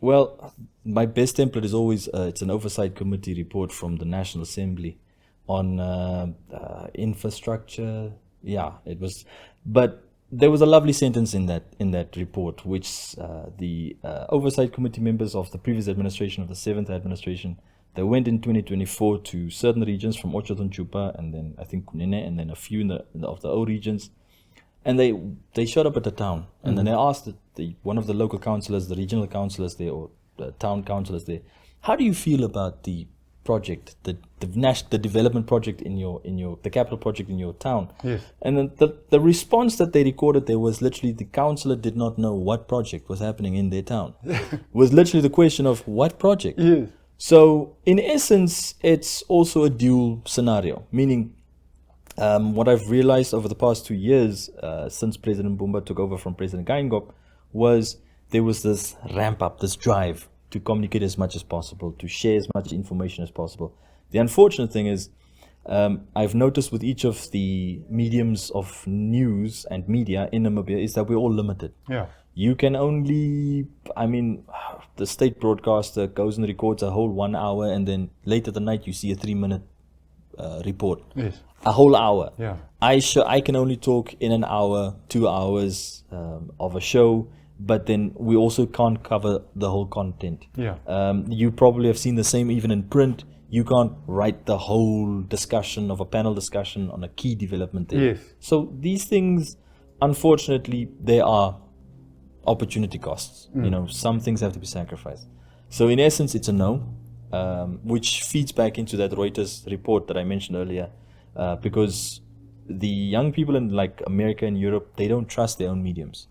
Well, my best template is always it's an oversight committee report from the National Assembly on infrastructure. Yeah, it was, but there was a lovely sentence in that report, which the oversight committee members of the previous administration, of the 7th administration, they went in 2024 to certain regions from Ochotron Chupa, and then I think Kunene, and then a few of the O regions. And they showed up at the town, and then they asked one of the local councillors, the regional councillors there, or the town councillors there, how do you feel about the project, the development project the capital project in your town? Yes. And then the response that they recorded there was literally the councillor did not know what project was happening in their town. It was literally the question of what project. Yes. So in essence, it's also a dual scenario, meaning what I've realized over the past 2 years, since President Bumba took over from President Geingob, was there was this ramp up, this drive to communicate as much as possible, to share as much information as possible. The unfortunate thing is, I've noticed with each of the mediums of news and media in Namibia is that we're all limited. Yeah. You can only, the state broadcaster goes and records a whole 1 hour, and then late at the night you see a 3-minute report. Yes. A whole hour. Yeah. I can only talk in an hour, 2 hours of a show, but then we also can't cover the whole content. Yeah. You probably have seen the same even in print. You can't write the whole discussion of a panel discussion on a key development there. Yes. So these things, unfortunately, they are opportunity costs. You know, some things have to be sacrificed. So in essence, it's a no, which feeds back into that Reuters report that I mentioned earlier, because the young people in like America and Europe, they don't trust their own mediums.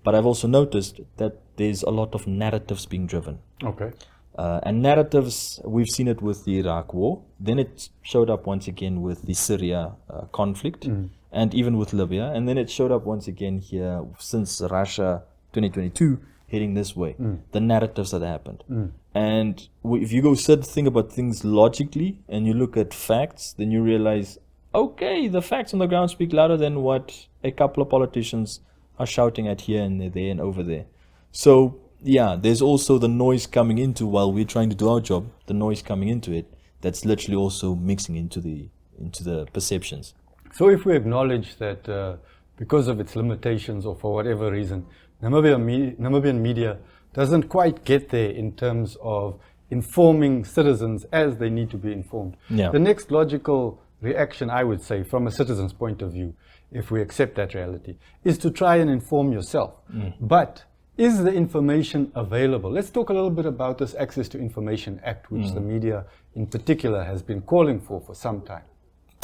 But I've also noticed that there's a lot of narratives being driven. Okay. And narratives, we've seen it with the Iraq war. Then it showed up once again with the Syria conflict, and even with Libya. And then it showed up once again here since Russia 2022 heading this way. The narratives that happened. And if you go think about things logically and you look at facts, then you realize, okay, the facts on the ground speak louder than what a couple of politicians are shouting at here and there and over there. So yeah, there's also the noise coming into, while we're trying to do our job, the noise coming into it, that's literally also mixing into the perceptions. So if we acknowledge that because of its limitations or for whatever reason, Namibian media doesn't quite get there in terms of informing citizens as they need to be informed. Yeah. The next logical reaction, I would say, from a citizen's point of view, if we accept that reality, is to try and inform yourself. But is the information available? Let's talk a little bit about this Access to Information Act, which the media in particular has been calling for some time.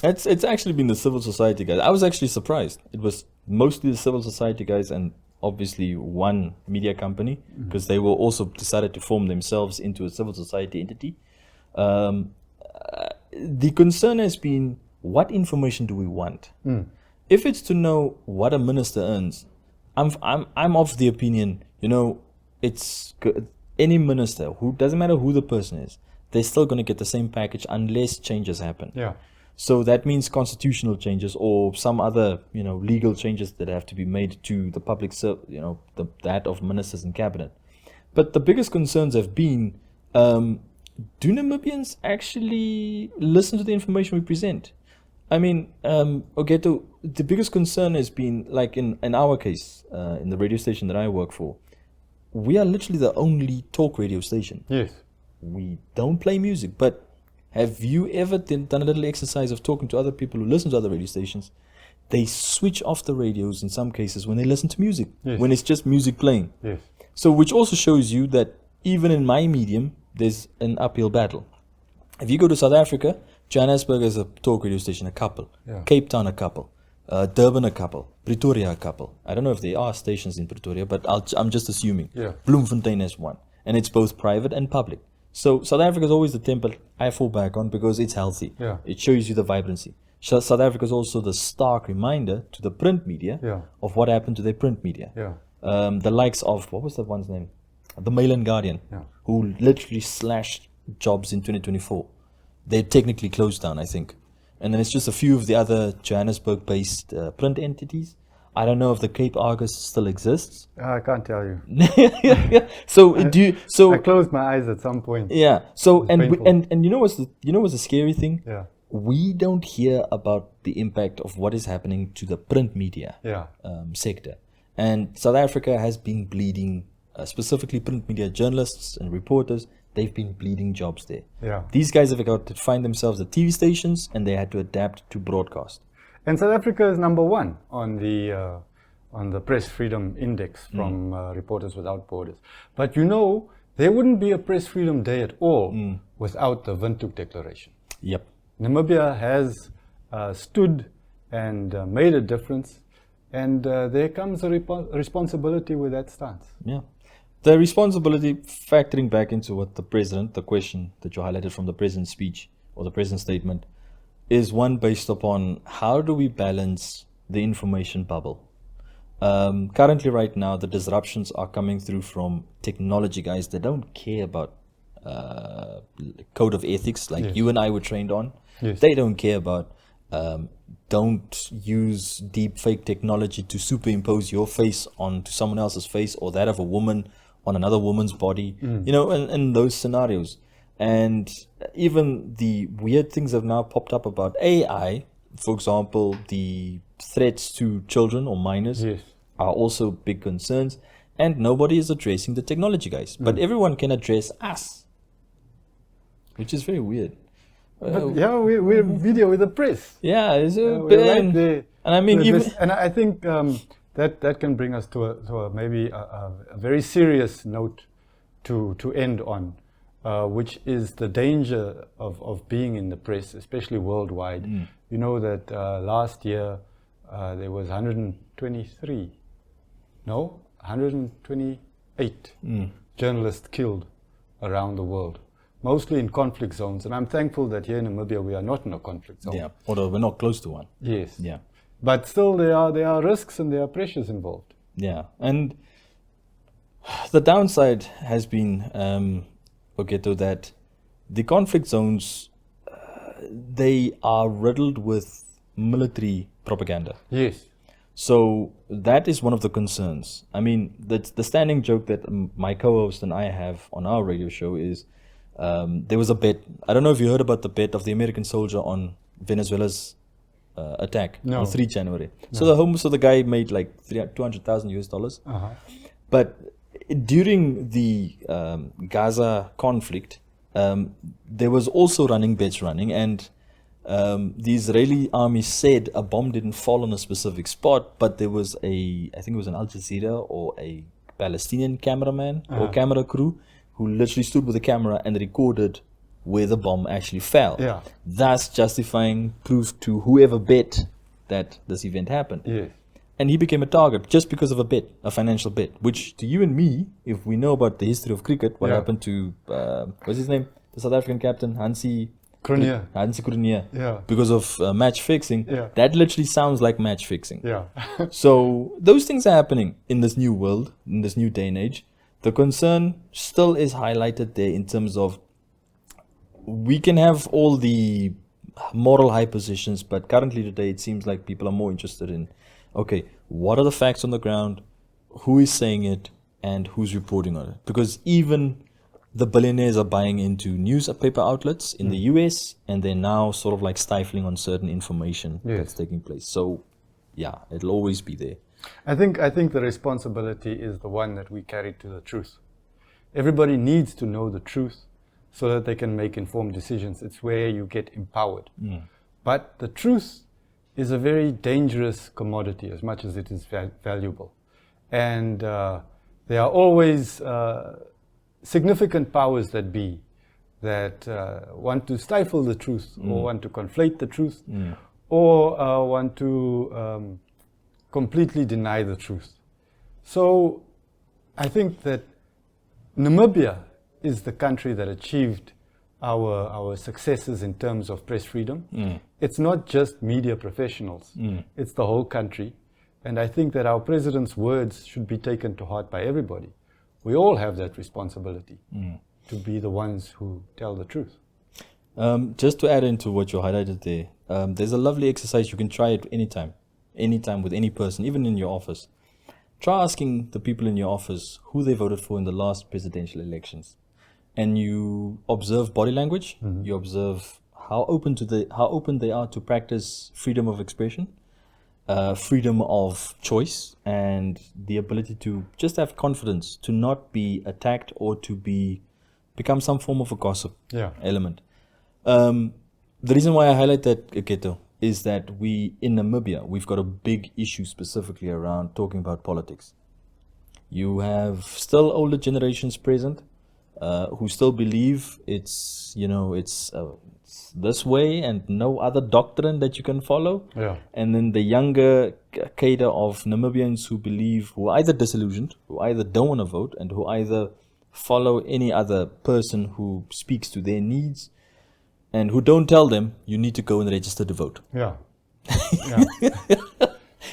It's actually been the civil society guys. I was actually surprised. It was mostly the civil society guys and obviously one media company, because they were also decided to form themselves into a civil society entity. The concern has been, what information do we want? If it's to know what a minister earns, I'm of the opinion, it's any minister, who doesn't matter who the person is, they're still going to get the same package unless changes happen. Yeah. So that means constitutional changes or some other, legal changes that have to be made to the public, that of ministers and cabinet. But the biggest concerns have been, do Namibians actually listen to the information we present? I mean, the biggest concern has been, like in our case, in the radio station that I work for, we are literally the only talk radio station. Yes. We don't play music, but have you ever done a little exercise of talking to other people who listen to other radio stations? They switch off the radios in some cases when they listen to music, when it's just music playing. Yes. So which also shows you that even in my medium, there's an uphill battle. If you go to South Africa, Johannesburg is a talk radio station, a couple. Yeah. Cape Town, a couple. Durban, a couple. Pretoria, a couple. I don't know if there are stations in Pretoria, but I'm just assuming. Yeah. Bloemfontein has one. And it's both private and public. So South Africa is always the template I fall back on because it's healthy. Yeah. It shows you the vibrancy. South Africa is also the stark reminder to the print media of what happened to their print media. Yeah. The likes of, what was that one's name? The Mail and Guardian, who literally slashed jobs in 2024. They technically closed down, I think. And then it's just a few of the other Johannesburg-based print entities. I don't know if the Cape Argus still exists. I can't tell you. So do you, so I closed my eyes at some point. yeah. So It's and painful. and you know what's the scary thing? Yeah. We don't hear about the impact of what is happening to the print media Yeah. sector, and South Africa has been bleeding, specifically print media journalists and reporters. They've been bleeding jobs there. Yeah. These guys have got to find themselves at TV stations, and they had to adapt to broadcast. And South Africa is number one on the Press Freedom Index from Reporters Without Borders. But you know, there wouldn't be a Press Freedom Day at all without the Windhoek Declaration. Yep. Namibia has stood and made a difference, and there comes a responsibility with that stance. Yeah. The responsibility, factoring back into what the question that you highlighted from the president's speech or the president's statement, is one based upon how do we balance the information bubble. Currently, right now, the disruptions are coming through from technology guys that don't care about code of ethics like Yes. you and I were trained on. Yes. They don't care about don't use deep fake technology to superimpose your face onto someone else's face or that of a woman on another woman's body, you know, in those scenarios. And even the weird things have now popped up about AI. For example, the threats to children or minors Yes. are also big concerns, and nobody is addressing the technology guys, but everyone can address us, which is very weird. But yeah, we're video with the press. Yeah, it's a We're bit, right there. and I mean, with even this. And I think that can bring us to a maybe a very serious note to end on, which is the danger of being in the press, especially worldwide. You know that last year there was 128 journalists killed around the world, mostly in conflict zones. And I'm thankful that here in Namibia we are not in a conflict zone. yeah, although we're not close to one. Yes. Yeah. But still, there are risks and there are pressures involved. Yeah, and the downside has been, Oketo, that the conflict zones, they are riddled with military propaganda. Yes. So that is one of the concerns. I mean, the standing joke that my co-host and I have on our radio show is there was a bet. I don't know if you heard about the bet of the American soldier on Venezuela's attack No. on 3 January. So the guy made like $200,000 US. Uh-huh. But during the Gaza conflict, there was also running bets running, and the Israeli army said a bomb didn't fall on a specific spot, but there was I think it was an Al Jazeera or a Palestinian cameraman or camera crew who literally stood with a camera and recorded where the bomb actually fell. Yeah. Thus justifying proof to whoever bet that this event happened. Yes. And he became a target just because of a bet, a financial bet, which to you and me, if we know about the history of cricket, what Yeah. happened to, what's his name? The South African captain, Hansie Cronje. Cronje, Yeah. because of match fixing, Yeah. that literally sounds like match fixing. Yeah. So those things are happening in this new world, in this new day and age. The concern still is highlighted there in terms of we can have all the moral high positions, but currently today it seems like people are more interested in, okay, what are the facts on the ground, who is saying it, and who's reporting on it? Because even the billionaires are buying into newspaper outlets in the US, and they're now sort of like stifling on certain information Yes. that's taking place. So yeah, it'll always be there. I think the responsibility is the one that we carry to the truth. Everybody needs to know the truth so that they can make informed decisions. It's where you get empowered. But the truth is a very dangerous commodity as much as it is valuable. And there are always significant powers that be that want to stifle the truth or want to conflate the truth or want to completely deny the truth. So I think that Namibia is the country that achieved our successes in terms of press freedom. It's not just media professionals, it's the whole country. And I think that our president's words should be taken to heart by everybody. We all have that responsibility to be the ones who tell the truth. Just to add into what you highlighted there, there's a lovely exercise. You can try it anytime. anytime with any person, even in your office, try asking the people in your office who they voted for in the last presidential elections. And you observe body language, you observe how open they are to practice freedom of expression, freedom of choice, and the ability to just have confidence, to not be attacked or to become some form of a gossip element. The reason why I highlight that, Keto, is that in Namibia, we've got a big issue specifically around talking about politics. You have still older generations present who still believe it's this way and no other doctrine that you can follow. Yeah. And then the younger cadre of Namibians who are either disillusioned, who either don't want to vote, and who either follow any other person who speaks to their needs, and who don't tell them you need to go and register to vote. Yeah.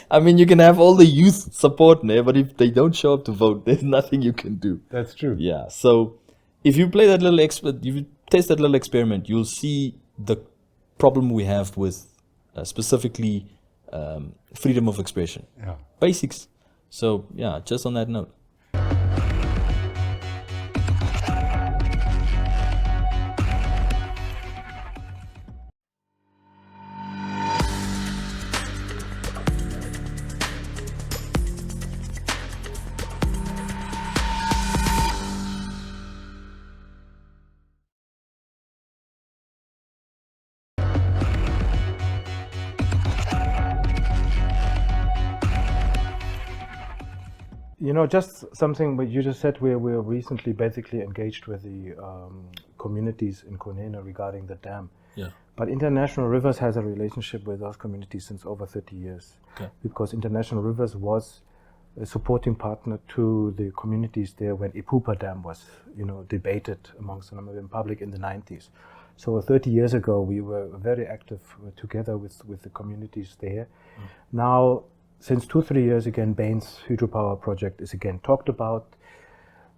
I mean, you can have all the youth support there, but if they don't show up to vote, there's nothing you can do. That's true. Yeah. So if you play that if you test that little experiment, you'll see the problem we have with specifically freedom of expression. Yeah. Basics. So yeah, just on that note. Just something what you just said, we were recently basically engaged with the communities in Kunene regarding the dam. Yeah. But International Rivers has a relationship with those communities since over 30 years. Okay. Because International Rivers was a supporting partner to the communities there when Ipupa Dam was, debated amongst the Namibian public in the 90s. So 30 years ago, we were very active together with the communities there. Now, since 2-3 years again, Bain's hydropower project is again talked about.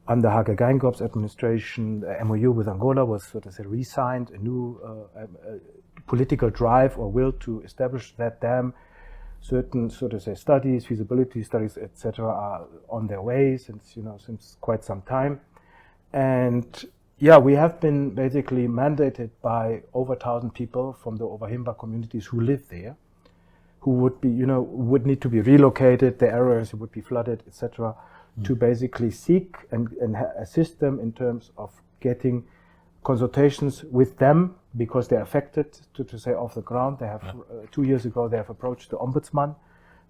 Under Hage Geingorb's administration, the MOU with Angola was re-signed. A new political drive or will to establish that dam. Certain studies, feasibility studies, etc., are on their way since quite some time. And yeah, we have been basically mandated by over 1,000 people from the Ovahimba communities who live there, who would need to be relocated, the areas would be flooded, etc., to basically seek and assist them in terms of getting consultations with them because they're affected, to say off the ground. They have 2 years ago they have approached the ombudsman.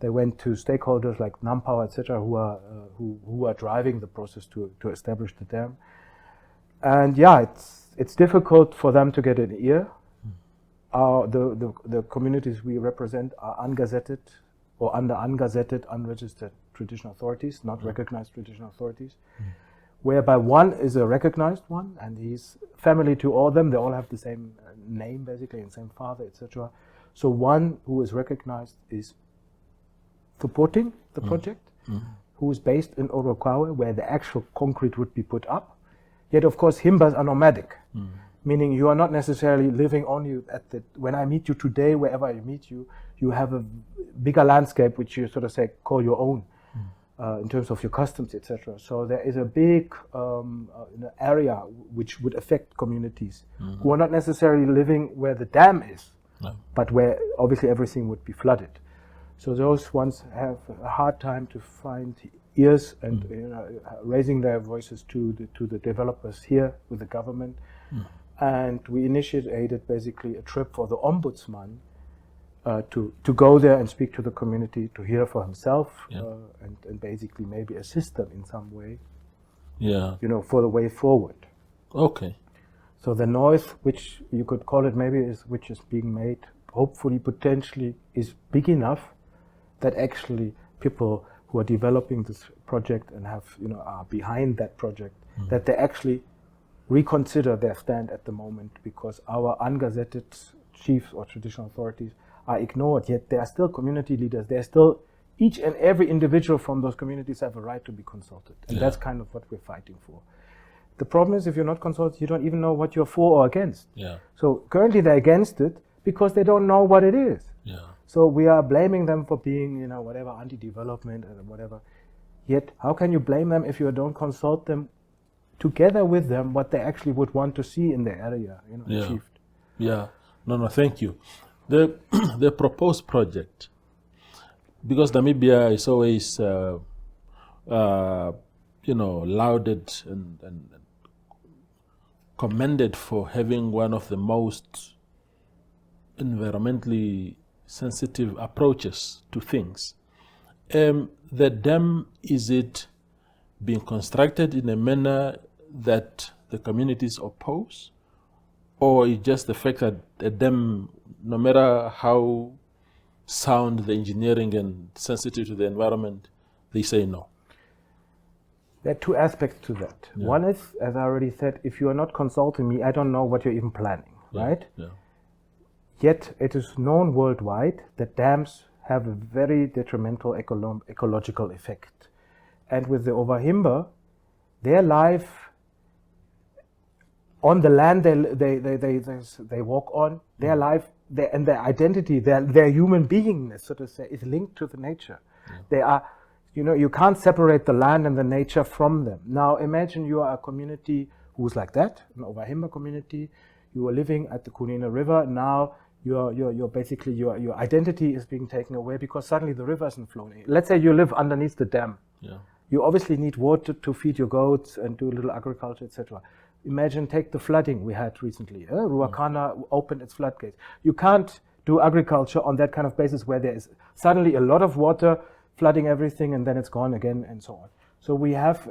They went to stakeholders like NamPower, etc., who are driving the process to establish the dam. And yeah, it's difficult for them to get an ear. The communities we represent are ungazetted or under ungazetted, unregistered traditional authorities, not recognized traditional authorities, whereby one is a recognized one and he's family to all of them. They all have the same name basically and same father, etc. So one who is recognized is supporting the project, who is based in Orokawe, where the actual concrete would be put up. Yet of course Himbas are nomadic. Meaning you are not necessarily living only when I meet you today, wherever I meet you, you have a bigger landscape which you call your own in terms of your customs, etc. So there is a big area which would affect communities who are not necessarily living where the dam is, but where obviously everything would be flooded. So those ones have a hard time to find ears and raising their voices to the developers here with the government. And we initiated basically a trip for the ombudsman to go there and speak to the community, to hear for himself, and basically maybe assist them in some way, for the way forward. Okay. So the noise, which you could call it maybe, which is being made, hopefully, potentially, is big enough that actually people who are developing this project and are behind that project, that they actually reconsider their stand at the moment, because our ungazetted chiefs or traditional authorities are ignored. Yet there are still community leaders. There are still each and every individual from those communities have a right to be consulted, and that's kind of what we're fighting for. The problem is, if you're not consulted, you don't even know what you're for or against. So currently they're against it because they don't know what it is. So we are blaming them for being, you know, whatever, anti-development and whatever. Yet, how can you blame them if you don't consult them together with them what they actually would want to see in their area, you know, achieved? Yeah. No, thank you. The proposed project, because Namibia is always, lauded and commended for having one of the most environmentally sensitive approaches to things. The dam, is it being constructed in a manner that the communities oppose? Or is just the fact that a dam, no matter how sound the engineering and sensitive to the environment, they say no? There are two aspects to that. Yeah. One is, as I already said, if you are not consulting me, I don't know what you're even planning, right? Yeah. Yet it is known worldwide that dams have a very detrimental ecological effect. And with the Ovahimba, their life on the land they walk on, their life and their identity, their human beingness, so to say, is linked to the nature. Yeah. They are, you know, you can't separate the land and the nature from them. Now imagine you are a community who's like that, an Ovahimba community. You are living at the Kunene River. Now you're basically your identity is being taken away because suddenly the river isn't flowing. Let's say you live underneath the dam. Yeah. You obviously need water to feed your goats and do a little agriculture, etc. Imagine, take the flooding we had recently. Ruacana opened its floodgates. You can't do agriculture on that kind of basis where there is suddenly a lot of water flooding everything and then it's gone again and so on. So we have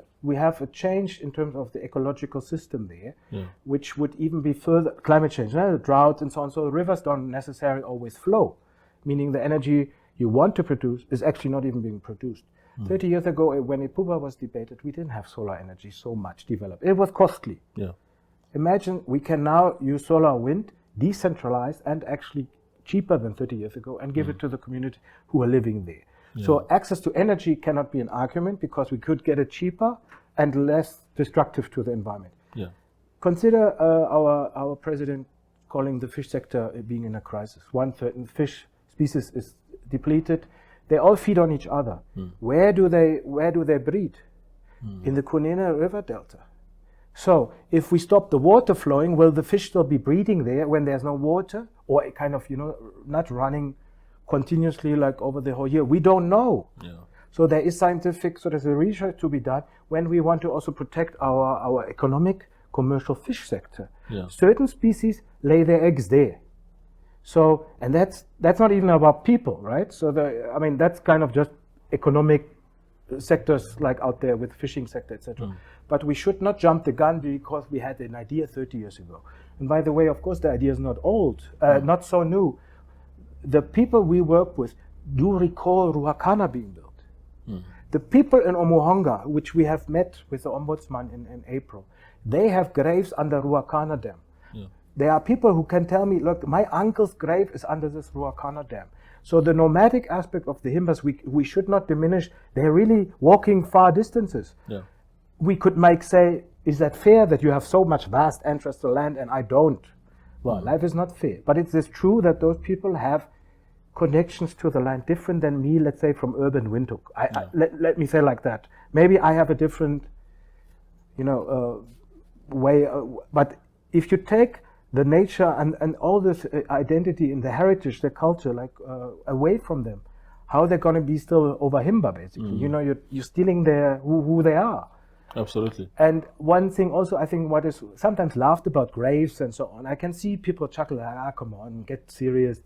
a change in terms of the ecological system there, which would even be further climate change, drought and so on. So rivers don't necessarily always flow, meaning the energy you want to produce is actually not even being produced. 30 years ago, when Ipupa was debated, we didn't have solar energy so much developed. It was costly. Yeah. Imagine we can now use solar wind, decentralized and actually cheaper than 30 years ago, and give it to the community who are living there. Yeah. So access to energy cannot be an argument because we could get it cheaper and less destructive to the environment. Yeah. Consider our president calling the fish sector being in a crisis. 1/3 fish species is depleted. They all feed on each other. Where do they breed? In the Kunene River Delta. So if we stop the water flowing, will the fish still be breeding there when there's no water, or kind of, you know, not running continuously like over the whole year? We don't know. Yeah. So there is scientific sort of research to be done when we want to also protect our economic commercial fish sector. Yeah. Certain species lay their eggs there. So, and that's not even about people, right? So that's kind of just economic sectors like out there with fishing sector, etc. But we should not jump the gun because we had an idea 30 years ago. And by the way, of course, the idea is not old, not so new. The people we work with do recall Ruacana being built. The people in Omuhonga, which we have met with the Ombudsman in April, they have graves under Ruacana Dam. Yeah. There are people who can tell me, look, my uncle's grave is under this Ruacana Dam. So the nomadic aspect of the Himbas, we should not diminish. They're really walking far distances. Yeah. We could say, is that fair that you have so much vast ancestral land and I don't? Well, life is not fair. But it is true that those people have connections to the land different than me, let's say, from urban Windhoek. Let me say like that. Maybe I have a different, way. But if you take the nature and all this identity and the heritage, the culture, away from them, how they're going to be still Ovahimba, basically. You're stealing who they are. Absolutely. And one thing also, I think what is sometimes laughed about graves and so on, I can see people chuckle, come on, get serious,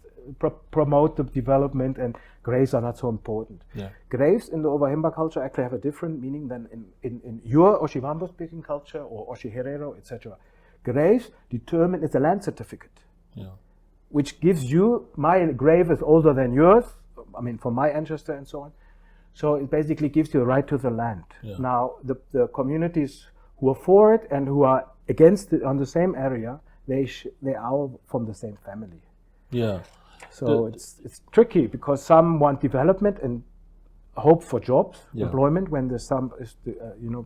promote the development, and graves are not so important. Yeah. Graves in the Ovahimba culture actually have a different meaning than in your Oshivambo speaking culture or Oshiherero, etc. Graves determine, it's a land certificate, which gives you, my grave is older than yours, for my ancestor and so on. So it basically gives you a right to the land. Yeah. Now, the communities who are for it and who are against it on the same area, they are all from the same family. Yeah. So it's tricky because some want development and hope for jobs, employment when the sum is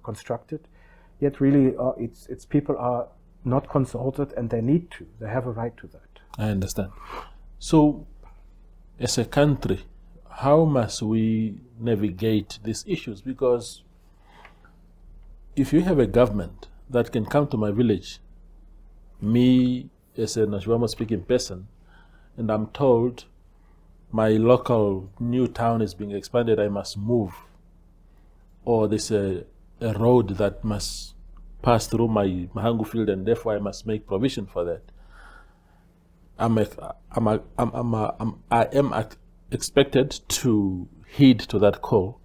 constructed. Yet really, it's people are not consulted and they need to. They have a right to that. I understand. So, as a country, how must we navigate these issues? Because if you have a government that can come to my village, me as a Nashvama speaking person, and I'm told my local new town is being expanded, I must move, or there's a road that must pass through my Mahangu field and therefore I must make provision for that. I am expected to heed to that call,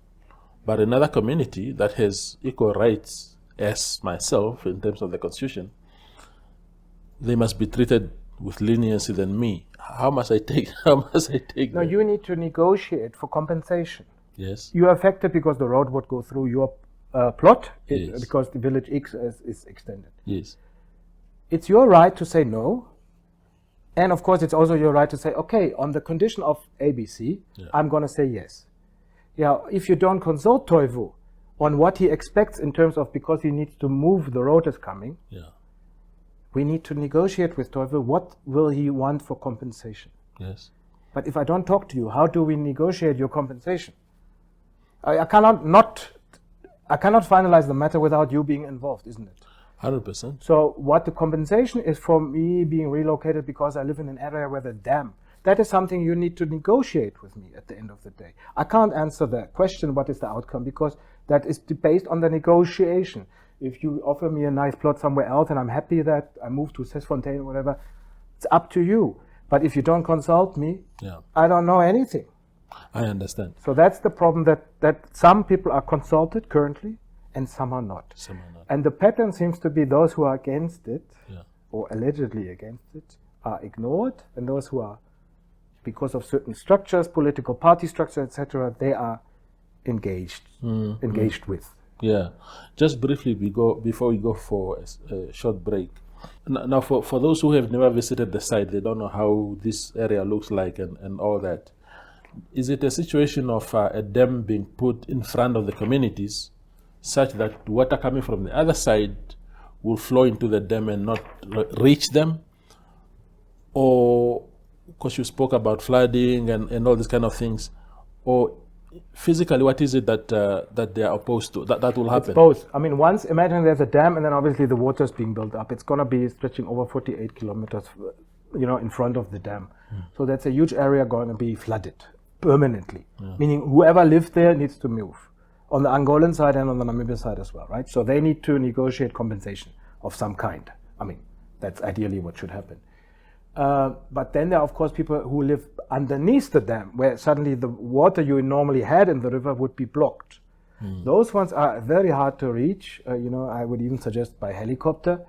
but another community that has equal rights as myself in terms of the Constitution, they must be treated with leniency than me. How must I take? How must I take? No, that? you need to negotiate for compensation. Yes. You are affected because the road would go through your plot, Yes. because the village X is extended. Yes. It's your right to say no, and of course it's also your right to say, okay, on the condition of ABC, Yeah. I'm going to say yes. Yeah, if you don't consult Toivu on what he expects in terms of, because he needs to move, the road is coming, Yeah. we need to negotiate with Toivu what will he want for compensation. Yes. But if I don't talk to you, how do we negotiate your compensation? I cannot finalize the matter without you being involved, isn't it? 100%. So what the compensation is for me being relocated because I live in an area where the dam, that is something you need to negotiate with me at the end of the day. I can't answer the question, what is the outcome, because that is based on the negotiation. If you offer me a nice plot somewhere else and I'm happy that I move to Sesfontein or whatever, it's up to you. But if you don't consult me, Yeah. I don't know anything. I understand. So that's the problem, that some people are consulted currently and some are not. Some are not. And the pattern seems to be those who are against it, Yeah. or allegedly against it, are ignored, and those who are, because of certain structures, political party structure, etc., they are engaged with. Yeah. Just briefly, before we go for a short break. Now, for those who have never visited the site, they don't know how this area looks like and all that. Is it a situation of a dam being put in front of the communities such that water coming from the other side will flow into the dam and not reach them? Or, because you spoke about flooding and all these kind of things, or physically, what is it that they are opposed to, that will happen? It's both. I mean, once, imagine there's a dam and then obviously the water is being built up. It's going to be stretching over 48 kilometers, in front of the dam. So that's a huge area going to be flooded permanently, meaning whoever lives there needs to move on the Angolan side and on the Namibian side as well, right? So they need to negotiate compensation of some kind. I mean, that's ideally what should happen. But then there are, of course, people who live underneath the dam, where suddenly the water you normally had in the river would be blocked. Those ones are very hard to reach. I would even suggest by helicopter,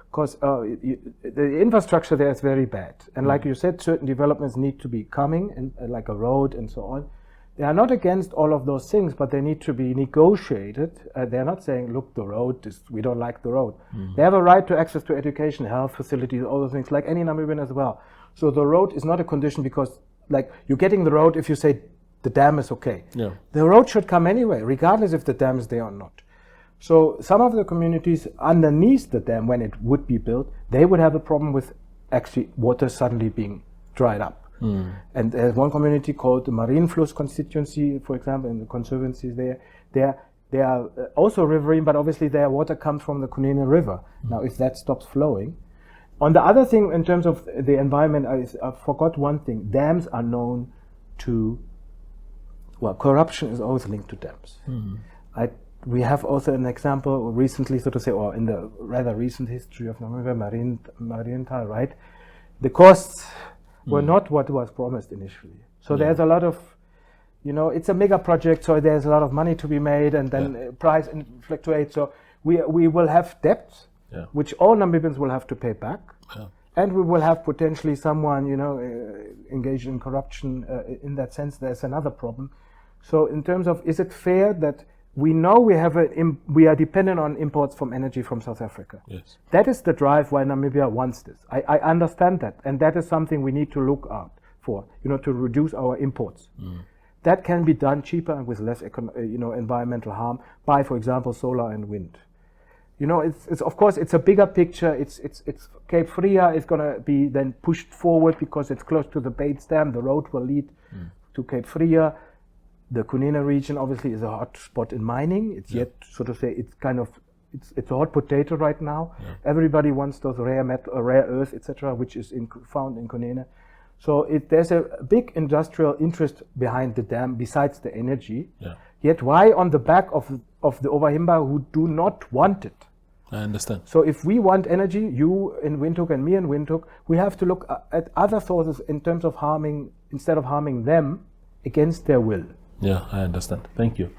because the infrastructure there is very bad. And like you said, certain developments need to be coming, and like a road and so on. They are not against all of those things, but they need to be negotiated. They're not saying, look, the road, we don't like the road. They have a right to access to education, health facilities, all those things, like any Namibian as well. So the road is not a condition because, like, you're getting the road if you say the dam is okay. Yeah. The road should come anyway, regardless if the dam is there or not. So some of the communities underneath the dam, when it would be built, they would have a problem with actually water suddenly being dried up. And there's one community called the Marienfluss constituency, for example, in the conservancies there. They are also riverine, but obviously their water comes from the Kunene River. Now, if that stops flowing. On the other thing, in terms of the environment, I forgot one thing. Dams are known to, corruption is always linked to dams. We have also an example recently, so to say, or in the rather recent history of Namibia, Marienthal, right? The costs were not what was promised initially. So there's a lot of, it's a mega project, so there's a lot of money to be made, and then price fluctuates. So we will have debt, which all Namibians will have to pay back. And we will have potentially someone, engaged in corruption. In that sense, there's another problem. So in terms of, is it fair that we know we are dependent on imports from energy from South Africa? Yes. That is the drive why Namibia wants this. I understand that, and that is something we need to look out for, to reduce our imports. That can be done cheaper and with less, environmental harm by, for example, solar and wind. You know, it's of course it's a bigger picture. It's Cape Fria is going to be then pushed forward because it's close to the Bates Dam. The road will lead to Cape Fria. The Kunene region obviously is a hot spot in mining. It's yet, so to say, it's kind of it's a hot potato right now. Everybody wants those rare metal, rare earth, etc., which is found in Kunene. So there's a big industrial interest behind the dam besides the energy. Yet why on the back of the Ovahimba who do not want it? I understand. So if we want energy, you in Windhoek and me in Windhoek, we have to look at other sources in terms of instead of harming them against their will. Yeah, I understand. Thank you.